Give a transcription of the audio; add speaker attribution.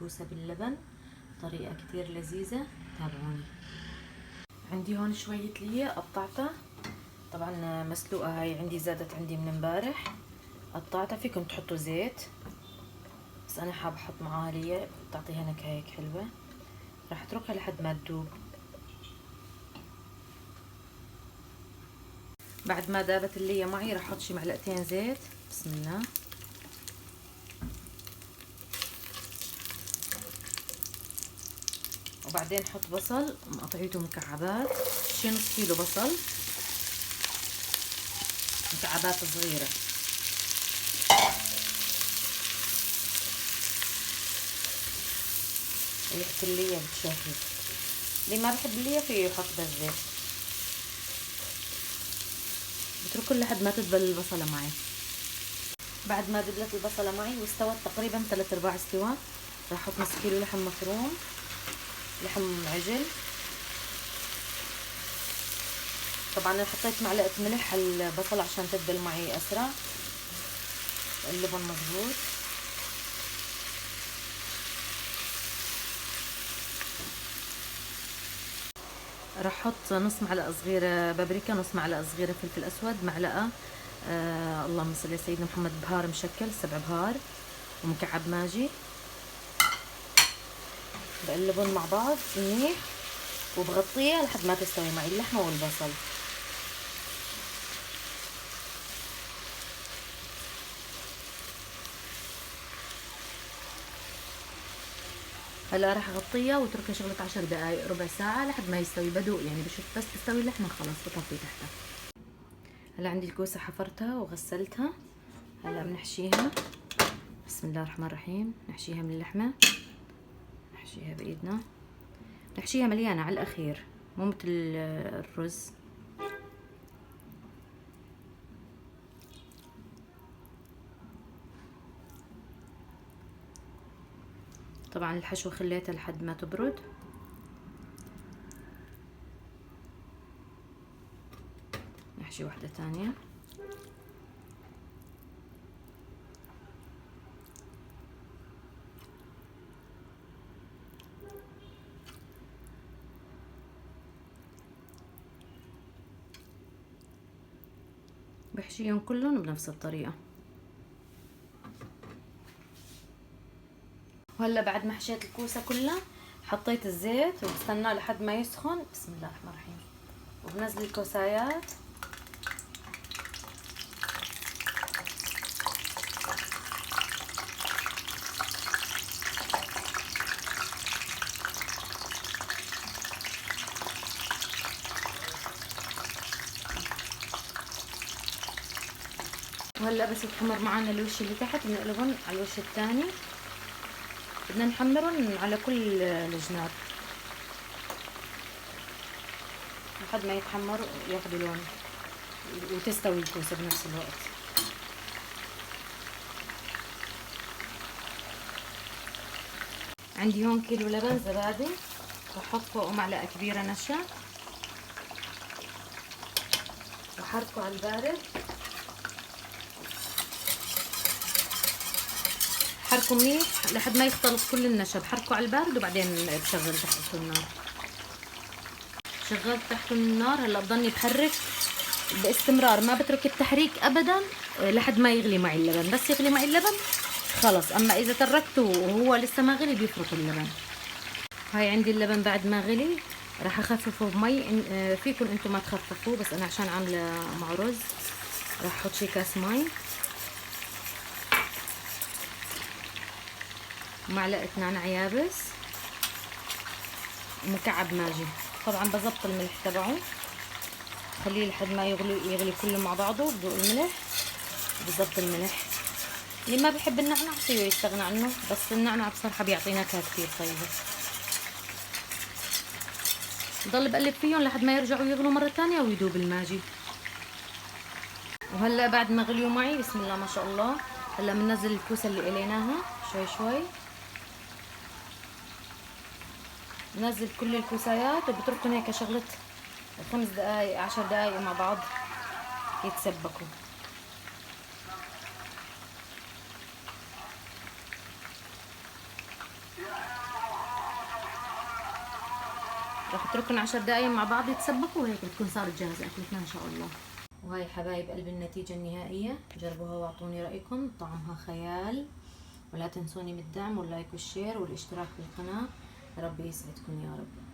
Speaker 1: الكوسة باللبن، طريقة كتير لذيذة، تابعوني. عندي هون شوية ليا قطعتها، طبعا مسلوقة، هاي عندي زادت عندي من امبارح، قطعتها. فيكم تحطوا زيت بس انا حابة احط معاها ليا بتعطيها نكهة هيك حلوة. راح اتركها لحد ما تذوب. بعد ما ذابت اللية معي راح احط شي معلقتين زيت. بسم الله. وبعدين احط بصل مقطعيته مكعبات، شي نص كيلو بصل مكعبات صغيرة. ريحة اللية بتشهي، اللي ما بحب اللية فيه يحط بس زيت. بتركه لحد ما تدبل البصلة معي. بعد ما دبلت البصلة معي واستوت تقريبا 3/4 استوى، راح احط نص كيلو لحم مفروم، لحم عجل. طبعا انا حطيت معلقة ملح على البصل عشان تدبل معي اسرع. اللبن مظبوط. راح احط نص معلقة صغيرة بابريكا، نص معلقة صغيرة فلفل اسود، معلقة اللهم صل على سيدنا محمد بهار مشكل 7 بهار، ومكعب ماجي. بقلبهم مع بعض منيح وبغطيها لحد ما تستوي معي اللحمة والبصل. هلا راح اغطيها واتركها شغلة 10 دقايق ربع ساعة لحد ما يستوي. بدوق يعني بشوف بس تستوي اللحمة خلاص بطفي تحتها. هلا عندي الكوسة حفرتها وغسلتها، هلا بنحشيها. بسم الله الرحمن الرحيم. نحشيها من اللحمة، نحشيها بايدنا، نحشيها مليانة على الاخير مو مثل الرز. طبعا الحشوة خليتها لحد ما تبرد. نحشي واحدة تانية. بحشيهم كلهم بنفس الطريقة. وهلا بعد ما حشيت الكوسة كلها حطيت الزيت وبستناه لحد ما يسخن. بسم الله الرحمن الرحيم. وبنزل الكوسايات. وهلا بس يتحمر معنا الوش اللي تحت بنقلبهم على الوش الثاني. بدنا نحمرهم على كل الجناب لحد ما يتحمروا وياخذوا لون وتستوي الكوسة بنفس الوقت. عندي هون كيلو لبن زبادي، بحط فوقه معلقة كبيرة نشا وحركه على البارد. حركه منيح لحد ما يختلط كل النشا، بحركه على البارد وبعدين بشغل تحت النار. شغلت تحت النار. هلا بضلني بحرك باستمرار، ما بترك التحريك ابدا لحد ما يغلي معي اللبن. بس يغلي معي اللبن خلص. اما اذا تركته وهو لسه ما غلي بيفرط اللبن. هاي عندي اللبن بعد ما غلي راح اخففه بمي. فيكم انتم ما تخففوه بس انا عشان عامله مع رز راح احط شي كاس مي، معلقه نعناع يابس، ومكعب ماجي. طبعا بظبط الملح تبعه، خليه لحد ما يغلي كله مع بعضه. بدوق الملح، بظبط الملح. اللي ما بحب النعناع فيه يستغنى عنه، بس النعناع بصراحه بيعطي نكهه كثير طيبه. بضل بقلب فيهم لحد ما يرجعوا يغلوا مره ثانيه ويذوب الماجي. وهلا بعد ما غليوا معي بسم الله ما شاء الله، هلا بننزل الكوسه اللي قليناها شوي شوي. بنزل كل الكوسايات وبتركهم هيك شغله 5 دقائق 10 دقائق مع بعض يتسبكوا. راح اتركهم 10 دقايق مع بعض يتسبكوا، وهيك بتكون صارت جاهزة أكلتنا إن شاء الله. وهاي حبايب قلب النتيجة النهائية، جربوها واعطوني رأيكم، طعمها خيال. ولا تنسوني من الدعم واللايك والشير والاشتراك بالقناة. ربي يسعدكم يا رب.